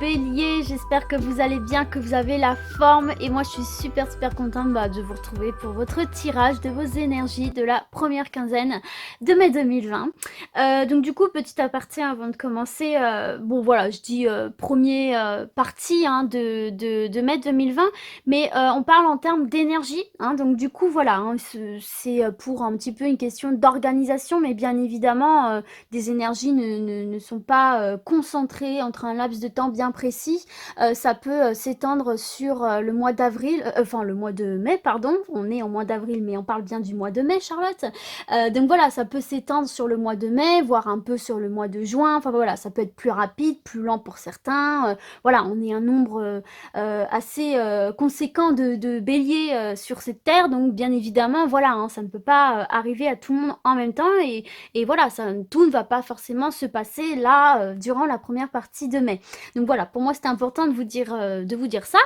béliers, j'espère que vous allez bien, que vous avez la forme et moi je suis super contente de vous retrouver pour votre tirage de vos énergies de la première quinzaine de mai 2020. Donc du coup, petit aparté avant de commencer, bon voilà, je dis premier partie de mai 2020, mais on parle en termes d'énergie, donc du coup voilà, c'est pour un petit peu une question d'organisation, mais bien évidemment des énergies ne sont pas concentrées entre un laps de temps bien précis. Ça peut s'étendre sur le mois d'avril, enfin le mois de mai, pardon. On est en mois d'avril, mais on parle bien du mois de mai, Charlotte. Donc voilà, ça peut s'étendre sur le mois de mai, voire un peu sur le mois de juin. Enfin voilà, ça peut être plus rapide, plus lent pour certains. Voilà, on est un nombre assez conséquent de béliers sur cette terre, donc bien évidemment, voilà, ça ne peut pas arriver à tout le monde en même temps, et voilà, tout ne va pas forcément se passer là durant la première partie de mai. Donc voilà, pour moi c'était important de vous dire ça.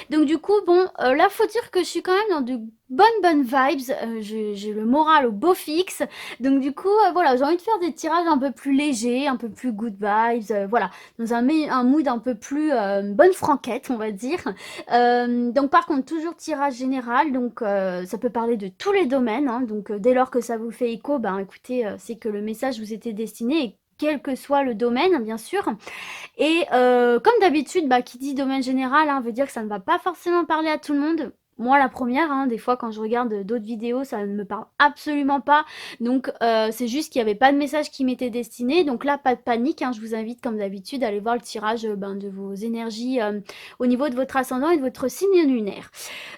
Donc du coup, bon, là faut dire que je suis quand même dans de bonnes vibes, j'ai le moral au beau fixe, donc du coup, voilà, j'ai envie de faire des tirages un peu plus légers, un peu plus good vibes, voilà, dans un mood un peu plus bonne franquette, on va dire. Donc par contre, toujours tirage général, donc ça peut parler de tous les domaines, donc dès lors que ça vous fait écho, écoutez, c'est que le message vous était destiné, et quel que soit le domaine, bien sûr. Et comme d'habitude, qui dit domaine général veut dire que ça ne va pas forcément parler à tout le monde. Moi, la première, des fois quand je regarde d'autres vidéos, ça ne me parle absolument pas. Donc, c'est juste qu'il n'y avait pas de message qui m'était destiné. Donc là, pas de panique. Je vous invite, comme d'habitude, à aller voir le tirage de vos énergies au niveau de votre ascendant et de votre signe lunaire.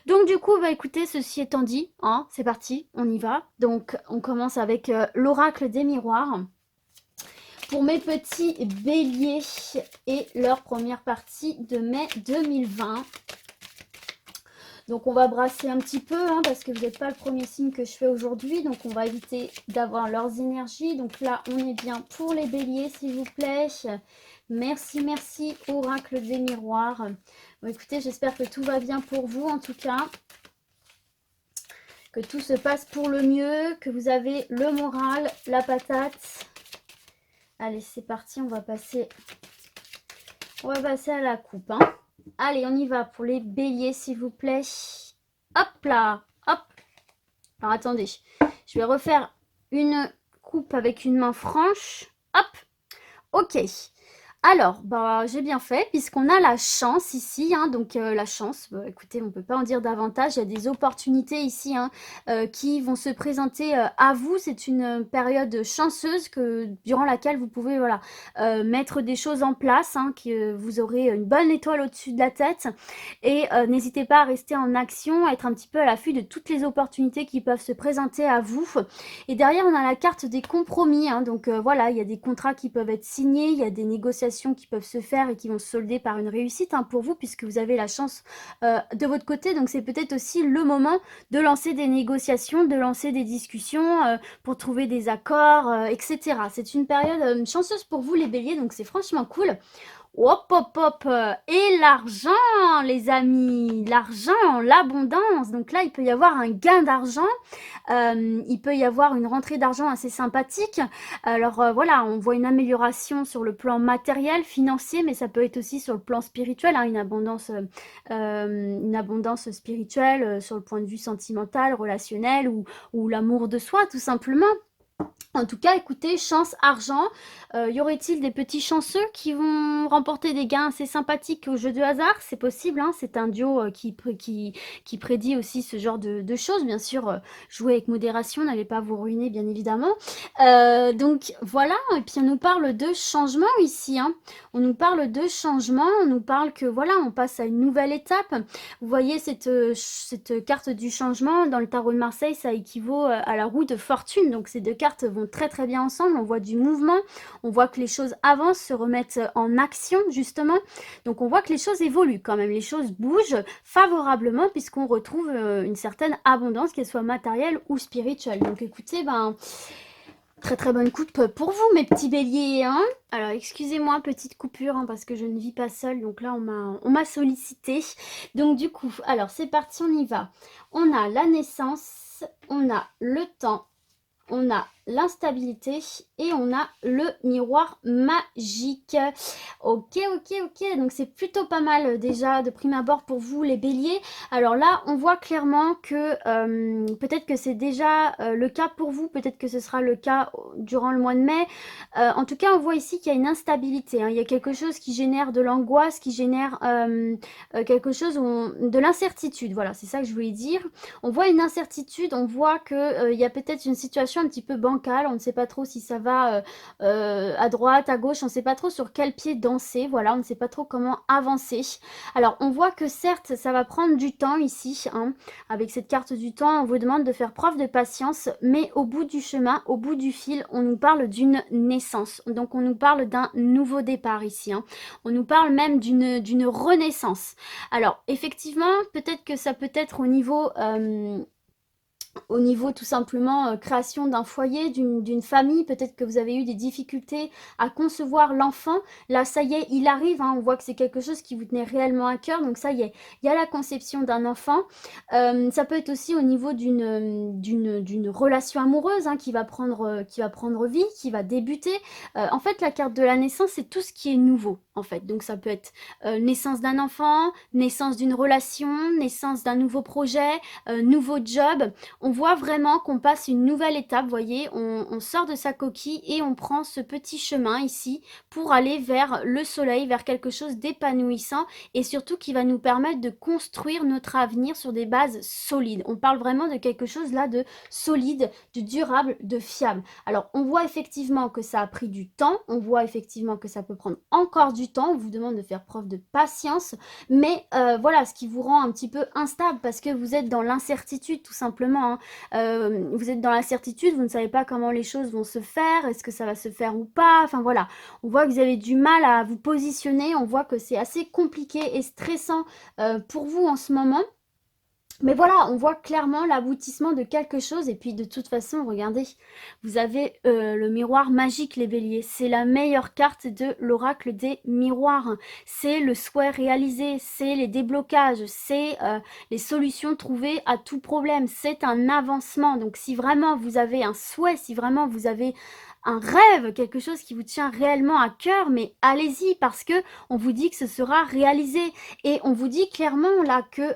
Donc, du coup, écoutez, ceci étant dit, c'est parti, on y va. Donc, on commence avec l'oracle des miroirs. Pour mes petits béliers et leur première partie de mai 2020. Donc on va brasser un petit peu parce que vous n'êtes pas le premier signe que je fais aujourd'hui. Donc on va éviter d'avoir leurs énergies. Donc là on est bien pour les béliers s'il vous plaît. Merci, oracle des miroirs. Bon, écoutez, j'espère que tout va bien pour vous en tout cas. Que tout se passe pour le mieux. Que vous avez le moral, la patate. Allez, c'est parti, on va passer à la coupe. Allez, on y va pour les béliers, s'il vous plaît. Hop là, hop. Alors, attendez, je vais refaire une coupe avec une main franche. Hop, ok. Alors, j'ai bien fait, puisqu'on a la chance ici, donc la chance, écoutez, on ne peut pas en dire davantage, il y a des opportunités ici qui vont se présenter à vous. C'est une période chanceuse durant laquelle vous pouvez mettre des choses en place, que vous aurez une bonne étoile au-dessus de la tête, et n'hésitez pas à rester en action, à être un petit peu à l'affût de toutes les opportunités qui peuvent se présenter à vous. Et derrière, on a la carte des compromis, donc voilà, il y a des contrats qui peuvent être signés, il y a des négociations qui peuvent se faire et qui vont se solder par une réussite pour vous, puisque vous avez la chance de votre côté. Donc c'est peut-être aussi le moment de lancer des négociations, de lancer des discussions pour trouver des accords, etc. C'est une période chanceuse pour vous les béliers, donc c'est franchement cool. Hop, hop, hop. Et l'argent, les amis, l'argent, l'abondance. Donc là, il peut y avoir un gain d'argent. Il peut y avoir une rentrée d'argent assez sympathique. Alors voilà, on voit une amélioration sur le plan matériel, financier, mais ça peut être aussi sur le plan spirituel, une abondance spirituelle sur le point de vue sentimental, relationnel, ou l'amour de soi, tout simplement. En tout cas, écoutez, chance, argent. Y aurait-il des petits chanceux qui vont remporter des gains assez sympathiques au jeu de hasard? C'est possible, c'est un duo qui prédit aussi ce genre de choses. Bien sûr, jouez avec modération, n'allez pas vous ruiner, bien évidemment. Donc voilà, et puis on nous parle de changement ici. On nous parle de changement, on nous parle que voilà, on passe à une nouvelle étape. Vous voyez cette carte du changement, dans le tarot de Marseille, ça équivaut à la roue de fortune. Donc ces deux cartes vont très bien ensemble. On voit du mouvement, on voit que les choses avancent, se remettent en action justement. Donc on voit que les choses évoluent quand même, les choses bougent favorablement, puisqu'on retrouve une certaine abondance, qu'elle soit matérielle ou spirituelle. Donc écoutez, très bonne coupe pour vous mes petits béliers. Alors excusez-moi, petite coupure parce que je ne vis pas seule, donc là on m'a sollicité. Donc du coup, alors c'est parti, on y va. On a la naissance, on a le temps, on a l'instabilité et on a le miroir magique. Ok, ok, ok, donc c'est plutôt pas mal déjà de prime abord pour vous les béliers. Alors là, on voit clairement que peut-être que c'est déjà le cas pour vous, peut-être que ce sera le cas durant le mois de mai. En tout cas, on voit ici qu'il y a une instabilité, hein. Il y a quelque chose qui génère de l'angoisse, qui génère quelque chose, de l'incertitude. Voilà, c'est ça que je voulais dire. On voit une incertitude, on voit qu'il y a peut-être une situation un petit peu bancale, on ne sait pas trop si ça va à droite, à gauche, on ne sait pas trop sur quel pied danser, voilà, on ne sait pas trop comment avancer. Alors, on voit que certes, ça va prendre du temps ici, hein. Avec cette carte du temps, on vous demande de faire preuve de patience, mais au bout du chemin, au bout du fil, on nous parle d'une naissance. Donc, on nous parle d'un nouveau départ ici, hein. On nous parle même d'une renaissance. Alors, effectivement, peut-être que ça peut être au niveau tout simplement création d'un foyer, d'une famille, peut-être que vous avez eu des difficultés à concevoir l'enfant. Là, ça y est, il arrive, hein, on voit que c'est quelque chose qui vous tenait réellement à cœur, donc ça y est, il y a la conception d'un enfant. Ça peut être aussi au niveau d'une relation amoureuse, hein, qui va prendre vie, qui va débuter. En fait, la carte de la naissance, c'est tout ce qui est nouveau, en fait. Donc ça peut être naissance d'un enfant, naissance d'une relation, naissance d'un nouveau projet, nouveau job. On voit vraiment qu'on passe une nouvelle étape, vous voyez, on sort de sa coquille et on prend ce petit chemin ici pour aller vers le soleil, vers quelque chose d'épanouissant et surtout qui va nous permettre de construire notre avenir sur des bases solides. On parle vraiment de quelque chose là de solide, de durable, de fiable. Alors on voit effectivement que ça a pris du temps, on voit effectivement que ça peut prendre encore du temps, on vous demande de faire preuve de patience, mais voilà, ce qui vous rend un petit peu instable parce que vous êtes dans l'incertitude tout simplement, hein. Vous êtes dans l'incertitude, vous ne savez pas comment les choses vont se faire, est-ce que ça va se faire ou pas, enfin voilà. On voit que vous avez du mal à vous positionner, on voit que c'est assez compliqué et stressant pour vous en ce moment. Mais voilà, on voit clairement l'aboutissement de quelque chose. Et puis de toute façon, regardez, vous avez le miroir magique, les béliers. C'est la meilleure carte de l'oracle des miroirs. C'est le souhait réalisé, c'est les déblocages, c'est les solutions trouvées à tout problème. C'est un avancement. Donc si vraiment vous avez un souhait, si vraiment vous avez un rêve, quelque chose qui vous tient réellement à cœur, mais allez-y parce que on vous dit que ce sera réalisé. Et on vous dit clairement là que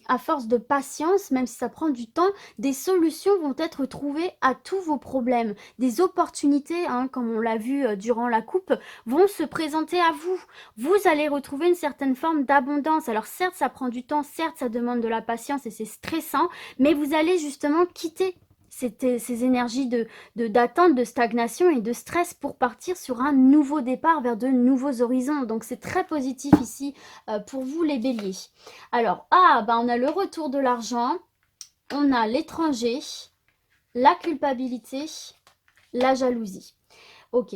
à force de patience, même si ça prend du temps, des solutions vont être trouvées à tous vos problèmes. Des opportunités, hein, comme on l'a vu durant la coupe, vont se présenter à vous. Vous allez retrouver une certaine forme d'abondance. Alors certes, ça prend du temps, certes, ça demande de la patience et c'est stressant, mais vous allez justement quitter ces énergies d'attente, de stagnation et de stress pour partir sur un nouveau départ vers de nouveaux horizons. Donc c'est très positif ici pour vous les béliers. Alors, on a le retour de l'argent, on a l'étranger, la culpabilité, la jalousie. Ok,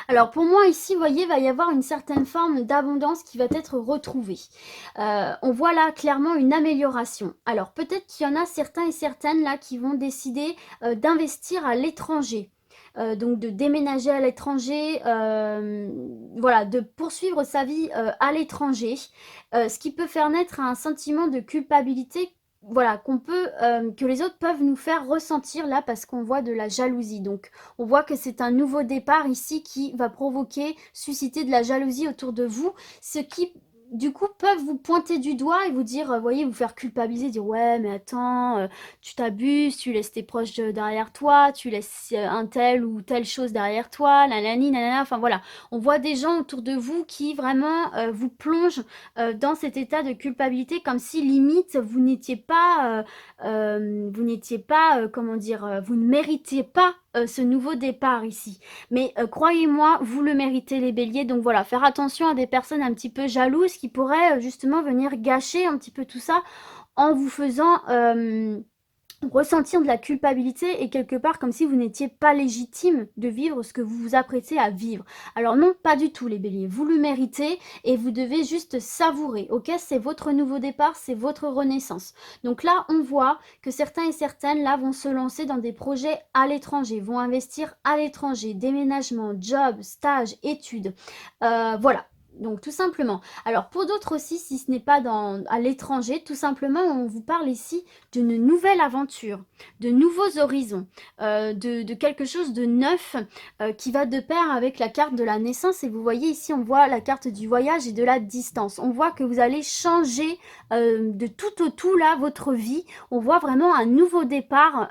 alors pour moi ici, vous voyez, il va y avoir une certaine forme d'abondance qui va être retrouvée. On voit là clairement une amélioration. Alors peut-être qu'il y en a certains et certaines là qui vont décider d'investir à l'étranger. Donc de déménager à l'étranger, voilà, de poursuivre sa vie à l'étranger, ce qui peut faire naître un sentiment de culpabilité, voilà, que les autres peuvent nous faire ressentir là parce qu'on voit de la jalousie. Donc on voit que c'est un nouveau départ ici qui va susciter de la jalousie autour de vous, ce qui du coup peuvent vous pointer du doigt et vous dire, voyez, vous faire culpabiliser, dire ouais mais attends, tu t'abuses, tu laisses tes proches derrière toi, tu laisses un tel ou telle chose derrière toi, nanani, nanana, enfin voilà. On voit des gens autour de vous qui vraiment vous plongent dans cet état de culpabilité comme si limite vous n'étiez pas, comment dire, vous ne méritiez pas ce nouveau départ ici. Mais croyez-moi, vous le méritez les béliers. Donc voilà, faire attention à des personnes un petit peu jalouses qui pourraient justement venir gâcher un petit peu tout ça en vous faisant ressentir de la culpabilité et quelque part comme si vous n'étiez pas légitime de vivre ce que vous vous apprêtez à vivre. Alors non, pas du tout les béliers, vous le méritez et vous devez juste savourer, ok? C'est votre nouveau départ, c'est votre renaissance. Donc là, on voit que certains et certaines là vont se lancer dans des projets à l'étranger, vont investir à l'étranger, déménagement, job, stage, études, voilà. Donc tout simplement. Alors pour d'autres aussi, si ce n'est pas à l'étranger, tout simplement on vous parle ici d'une nouvelle aventure, de nouveaux horizons, de quelque chose de neuf qui va de pair avec la carte de la naissance. Et vous voyez ici, on voit la carte du voyage et de la distance. On voit que vous allez changer de tout au tout là votre vie. On voit vraiment un nouveau départ.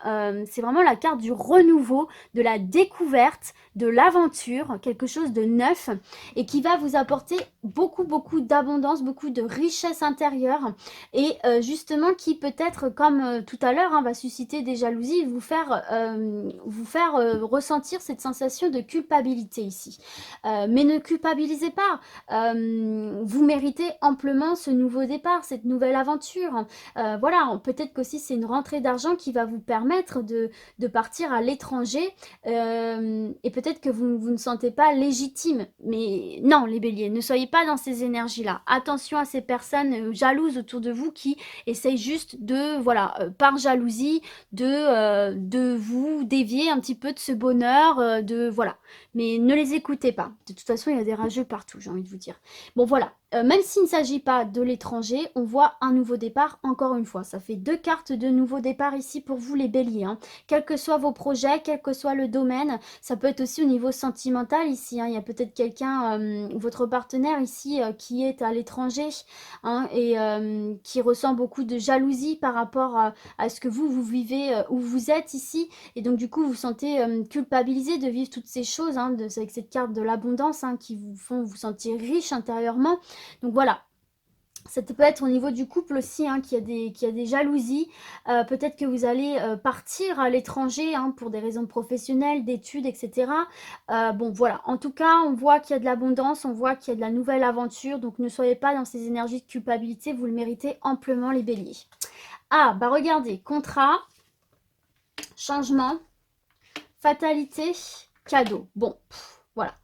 C'est vraiment la carte du renouveau, de la découverte, de l'aventure, quelque chose de neuf et qui va vous apporter beaucoup, beaucoup d'abondance, beaucoup de richesse intérieure et justement qui peut-être, comme tout à l'heure, hein, va susciter des jalousies et vous faire ressentir cette sensation de culpabilité ici. Mais ne culpabilisez pas, vous méritez amplement ce nouveau départ, cette nouvelle aventure. Voilà, peut-être qu'aussi c'est une rentrée d'argent qui va vous permettre de partir à l'étranger et peut-être que vous ne sentez pas légitime. Mais non, les béliers, ne soyez pas dans ces énergies-là. Attention à ces personnes jalouses autour de vous qui essayent juste de, voilà, par jalousie, de vous dévier un petit peu de ce bonheur, voilà. Mais ne les écoutez pas. De toute façon, il y a des rageux partout, j'ai envie de vous dire. Bon, voilà. Même s'il ne s'agit pas de l'étranger, on voit un nouveau départ, encore une fois. Ça fait 2 cartes de nouveau départ ici pour vous les béliers. Hein. Quels que soient vos projets, quel que soit le domaine, ça peut être aussi au niveau sentimental ici. Hein. Il y a peut-être quelqu'un, votre partenaire ici, qui est à l'étranger hein, et qui ressent beaucoup de jalousie par rapport à ce que vous vivez, où vous êtes ici. Et donc du coup, vous vous sentez culpabilisé de vivre toutes ces choses, hein, avec cette carte de l'abondance hein, qui vous font vous sentir riche intérieurement. Donc voilà, ça peut être au niveau du couple aussi, hein, qu'il y a des jalousies. Peut-être que vous allez partir à l'étranger hein, pour des raisons professionnelles, d'études, etc. Bon, voilà. En tout cas, on voit qu'il y a de l'abondance, on voit qu'il y a de la nouvelle aventure. Donc, ne soyez pas dans ces énergies de culpabilité. Vous le méritez amplement, les béliers. Ah, bah regardez. Contrat, changement, fatalité, cadeau. Bon, voilà.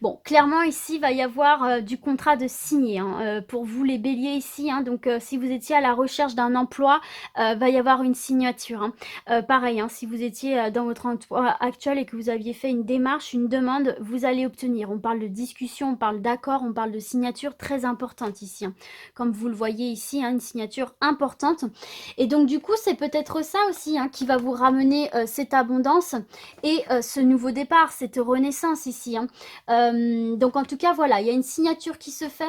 Bon, clairement ici, il va y avoir du contrat de signé hein, pour vous les béliers ici. Hein, donc, si vous étiez à la recherche d'un emploi, va y avoir une signature. Hein. Pareil, hein, si vous étiez dans votre emploi actuel et que vous aviez fait une démarche, une demande, vous allez obtenir. On parle de discussion, on parle d'accord, on parle de signature très importante ici. Hein. Comme vous le voyez ici, hein, une signature importante. Et donc, du coup, c'est peut-être ça aussi hein, qui va vous ramener cette abondance et ce nouveau départ, cette renaissance ici. Hein. Donc en tout cas, voilà, il y a une signature qui se fait.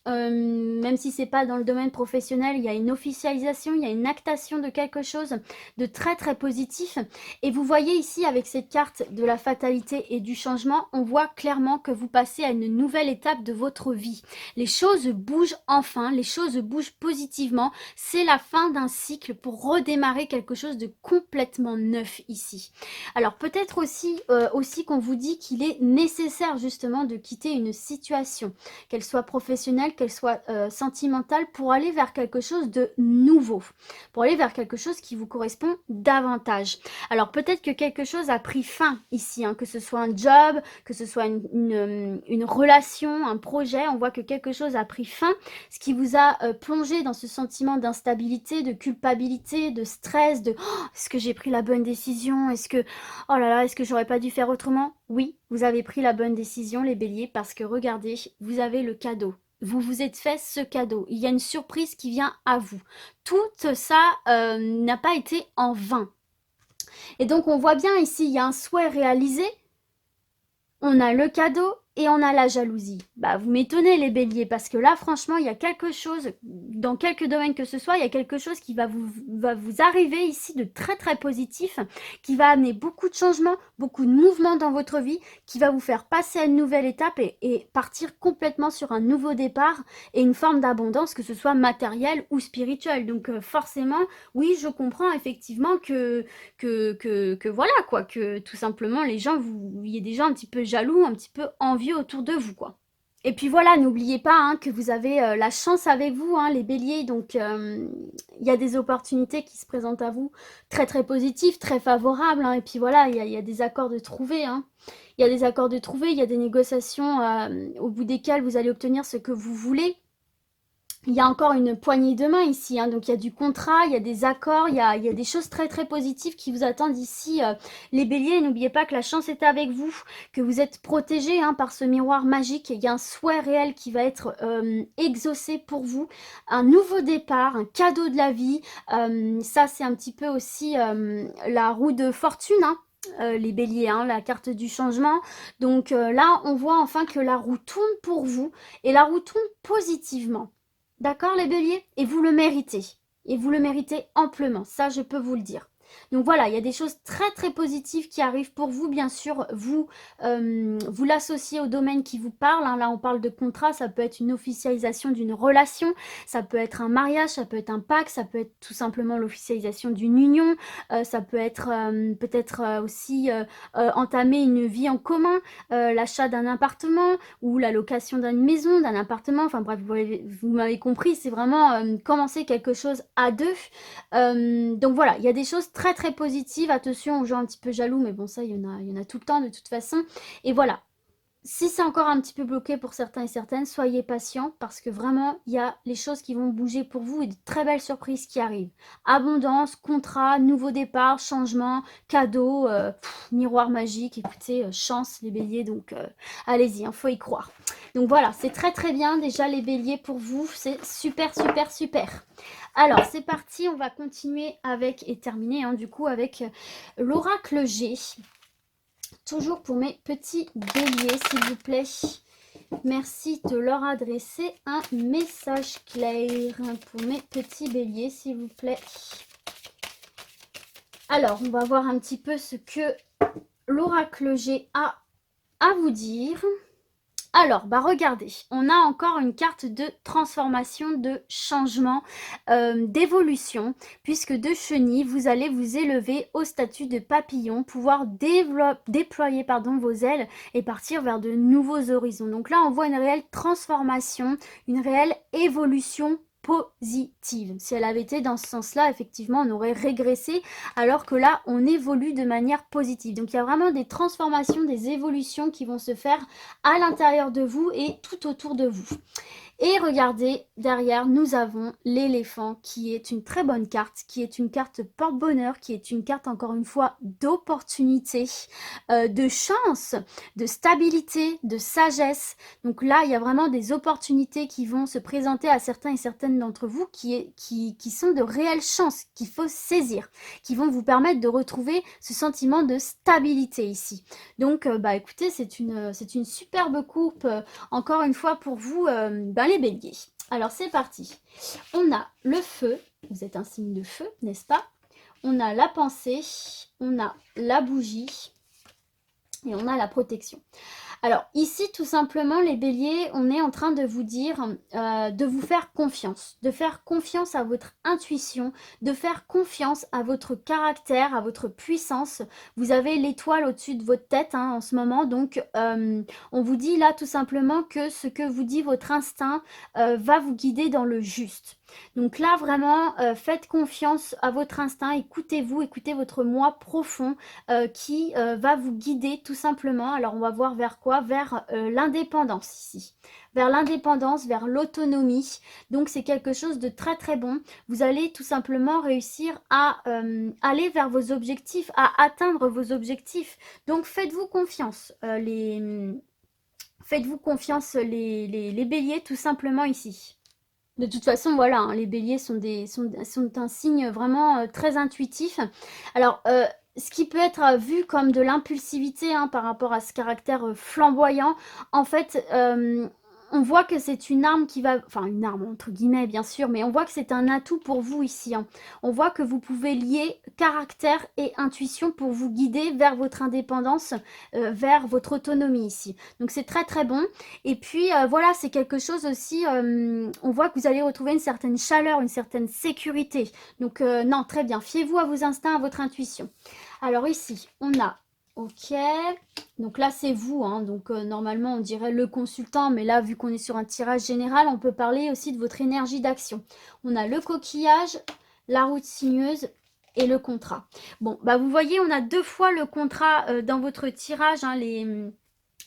Même si c'est pas dans le domaine professionnel, il y a une officialisation, il y a une actation de quelque chose de très très positif. Et vous voyez ici avec cette carte de la fatalité et du changement, on voit clairement que vous passez à une nouvelle étape de votre vie. Les choses bougent enfin, les choses bougent positivement. C'est la fin d'un cycle pour redémarrer quelque chose de complètement neuf ici. Alors peut-être aussi qu'on vous dit qu'il est nécessaire justement de quitter une situation, qu'elle soit professionnelle, qu'elle soit sentimentale, pour aller vers quelque chose de nouveau, pour aller vers quelque chose qui vous correspond davantage. Alors peut-être que quelque chose a pris fin ici, hein, que ce soit un job, que ce soit une relation, un projet, on voit que quelque chose a pris fin, ce qui vous a plongé dans ce sentiment d'instabilité, de culpabilité, de stress, de oh, est-ce que j'ai pris la bonne décision, est-ce que oh là là, est-ce que j'aurais pas dû faire autrement? Oui, vous avez pris la bonne décision, les béliers, parce que regardez, vous avez le cadeau. Vous vous êtes fait ce cadeau. Il y a une surprise qui vient à vous. Tout ça n'a pas été en vain. Et donc, on voit bien ici, il y a un souhait réalisé. On a le cadeau et on a la jalousie. Bah, vous m'étonnez les béliers, parce que là, franchement, il y a quelque chose, dans quelques domaines que ce soit, il y a quelque chose qui va vous arriver ici de très très positif, qui va amener beaucoup de changements, beaucoup de mouvements dans votre vie, qui va vous faire passer à une nouvelle étape et partir complètement sur un nouveau départ et une forme d'abondance, que ce soit matérielle ou spirituelle. Donc forcément, oui, je comprends effectivement que voilà quoi, que tout simplement les gens, il y a des gens un petit peu jaloux, un petit peu envieux autour de vous quoi. Et puis voilà, n'oubliez pas hein, que vous avez la chance avec vous, hein, les béliers, donc il y a des opportunités qui se présentent à vous très très positives, très favorables, hein, et puis voilà, il y a des accords de trouver, hein. Il y a des accords de trouver, il y a des négociations au bout desquelles vous allez obtenir ce que vous voulez. il y a encore une poignée de main ici, hein, donc il y a du contrat, il y a des accords, il y a des choses très très positives qui vous attendent ici, les béliers. N'oubliez pas que la chance est avec vous, que vous êtes protégés hein, par ce miroir magique. Il y a un souhait réel qui va être exaucé pour vous, un nouveau départ, un cadeau de la vie. Ça c'est un petit peu aussi la roue de fortune, hein. Les béliers, hein, la carte du changement. Donc là, on voit enfin que la roue tourne pour vous et la roue tourne positivement. D'accord les béliers? Et vous le méritez. Et vous le méritez amplement, ça je peux vous le dire. Donc voilà, il y a des choses très très positives qui arrivent pour vous, bien sûr. Vous l'associez au domaine qui vous parle. Hein. Là, on parle de contrat, ça peut être une officialisation d'une relation, ça peut être un mariage, ça peut être un pacte, ça peut être tout simplement l'officialisation d'une union, ça peut être peut-être aussi entamer une vie en commun, l'achat d'un appartement ou la location d'une maison, d'un appartement. Enfin bref, vous m'avez compris, c'est vraiment commencer quelque chose à deux. Donc voilà, il y a des choses très très positives. Attention aux gens un petit peu jaloux, mais bon ça, il y en a tout le temps de toute façon. Et voilà, si c'est encore un petit peu bloqué pour certains et certaines, soyez patients parce que vraiment, il y a les choses qui vont bouger pour vous et de très belles surprises qui arrivent. Abondance, contrat, nouveau départ, changement, cadeau, miroir magique. Écoutez, chance les béliers, donc allez-y, il faut y croire. Donc voilà, c'est très très bien déjà les béliers pour vous, c'est super super super. Alors c'est parti, on va continuer avec et terminer hein, du coup avec l'oracle G. Toujours pour mes petits béliers, s'il vous plaît. Merci de leur adresser un message clair pour mes petits béliers, s'il vous plaît. Alors, on va voir un petit peu ce que l'oracle G a à vous dire. Alors, bah regardez, on a encore une carte de transformation, de changement, d'évolution, puisque de chenille, vous allez vous élever au statut de papillon, pouvoir déployer vos ailes et partir vers de nouveaux horizons. Donc là, on voit une réelle transformation, une réelle évolution positive. Si elle avait été dans ce sens-là, effectivement, on aurait régressé, alors que là, on évolue de manière positive. Donc, il y a vraiment des transformations, des évolutions qui vont se faire à l'intérieur de vous et tout autour de vous. Et regardez, derrière, nous avons l'éléphant qui est une très bonne carte, qui est une carte porte-bonheur, qui est une carte, encore une fois, d'opportunité, de chance, de stabilité, de sagesse. Donc là, il y a vraiment des opportunités qui vont se présenter à certains et certaines d'entre vous qui sont de réelles chances, qu'il faut saisir, qui vont vous permettre de retrouver ce sentiment de stabilité ici. Donc, bah écoutez, c'est une superbe coupe, encore une fois pour vous, les béliers. Alors c'est parti. On a le feu, vous êtes un signe de feu, n'est-ce pas? On a la pensée, on a la bougie et on a la protection. Alors ici, tout simplement, les béliers, on est en train de vous dire de vous faire confiance, de faire confiance à votre intuition, de faire confiance à votre caractère, à votre puissance. Vous avez l'étoile au-dessus de votre tête hein, en ce moment, donc on vous dit là tout simplement que ce que vous dit votre instinct va vous guider dans le juste. Donc là, vraiment, faites confiance à votre instinct, écoutez-vous, écoutez votre moi profond qui va vous guider tout simplement. Alors, on va voir vers quoi? Vers l'indépendance ici. Vers l'indépendance, vers l'autonomie. Donc, c'est quelque chose de très très bon. Vous allez tout simplement réussir à aller vers vos objectifs, à atteindre vos objectifs. Donc, faites-vous confiance, faites-vous confiance les béliers tout simplement ici. De toute façon, voilà, hein, les béliers sont un signe vraiment très intuitif. Alors, ce qui peut être vu comme de l'impulsivité hein, par rapport à ce caractère flamboyant, en fait, on voit que c'est une arme qui va... Enfin, une arme, entre guillemets, bien sûr, mais on voit que c'est un atout pour vous ici. Hein. On voit que vous pouvez lier caractère et intuition pour vous guider vers votre indépendance, vers votre autonomie ici. Donc, c'est très, très bon. Et puis, voilà, c'est quelque chose aussi... on voit que vous allez retrouver une certaine chaleur, une certaine sécurité. Donc, non, très bien. Fiez-vous à vos instincts, à votre intuition. Alors, ici, on a... Ok, donc là c'est vous, hein. Donc normalement on dirait le consultant, mais là vu qu'on est sur un tirage général, on peut parler aussi de votre énergie d'action. On a le coquillage, la route sinueuse et le contrat. Bon, bah vous voyez, on a deux fois le contrat dans votre tirage, hein,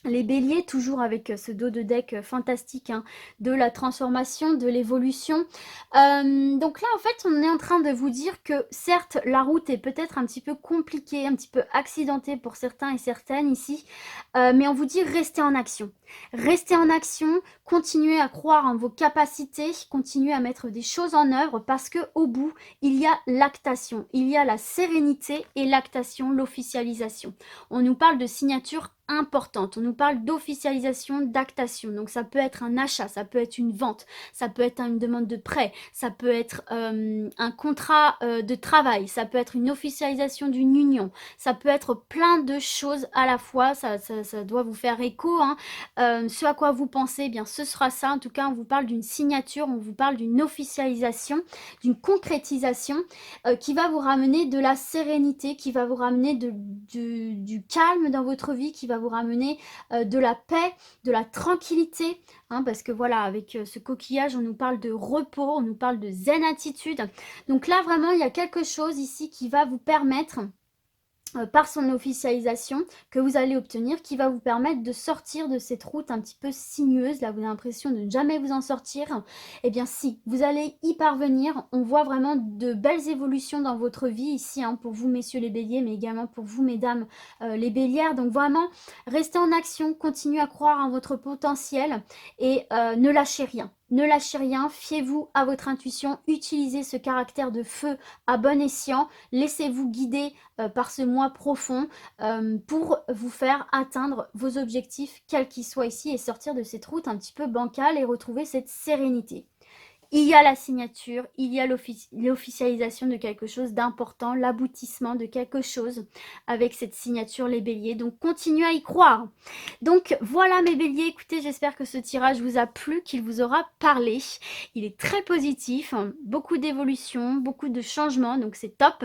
Les béliers, toujours avec ce dos de deck fantastique, hein, de la transformation, de l'évolution. Donc là, en fait, on est en train de vous dire que certes, la route est peut-être un petit peu compliquée, un petit peu accidentée pour certains et certaines ici, mais on vous dit restez en action. Restez en action, continuez à croire en vos capacités, continuez à mettre des choses en œuvre parce que au bout, il y a l'actation, il y a la sérénité et l'actation, l'officialisation. On nous parle de signature importante, on nous parle d'officialisation, d'actation. Donc ça peut être un achat, ça peut être une vente, ça peut être une demande de prêt, ça peut être un contrat de travail, ça peut être une officialisation d'une union, ça peut être plein de choses à la fois, ça doit vous faire écho, hein. Ce à quoi vous pensez, eh bien ce sera ça. En tout cas, on vous parle d'une signature, on vous parle d'une officialisation, d'une concrétisation qui va vous ramener de la sérénité, qui va vous ramener du calme dans votre vie, qui va vous ramener de la paix, de la tranquillité, hein, parce que voilà, avec ce coquillage, on nous parle de repos, on nous parle de zen attitude. Donc là, vraiment, il y a quelque chose ici qui va vous permettre par son officialisation que vous allez obtenir, qui va vous permettre de sortir de cette route un petit peu sinueuse. Là, vous avez l'impression de ne jamais vous en sortir. Eh bien, si, vous allez y parvenir. On voit vraiment de belles évolutions dans votre vie ici, hein, pour vous, messieurs les béliers, mais également pour vous, mesdames les bélières. Donc vraiment, restez en action, continuez à croire en votre potentiel et ne lâchez rien. Ne lâchez rien, fiez-vous à votre intuition, utilisez ce caractère de feu à bon escient, laissez-vous guider par ce moi profond pour vous faire atteindre vos objectifs, quels qu'ils soient ici, et sortir de cette route un petit peu bancale et retrouver cette sérénité. Il y a la signature, il y a l'officialisation de quelque chose d'important, l'aboutissement de quelque chose avec cette signature, les béliers. Donc, continuez à y croire. Donc, voilà mes béliers. Écoutez, j'espère que ce tirage vous a plu, qu'il vous aura parlé. Il est très positif, hein, beaucoup d'évolution, beaucoup de changements, donc c'est top.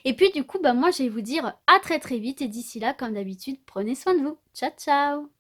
Et puis, du coup, moi, je vais vous dire à très très vite. Et d'ici là, comme d'habitude, prenez soin de vous. Ciao, ciao!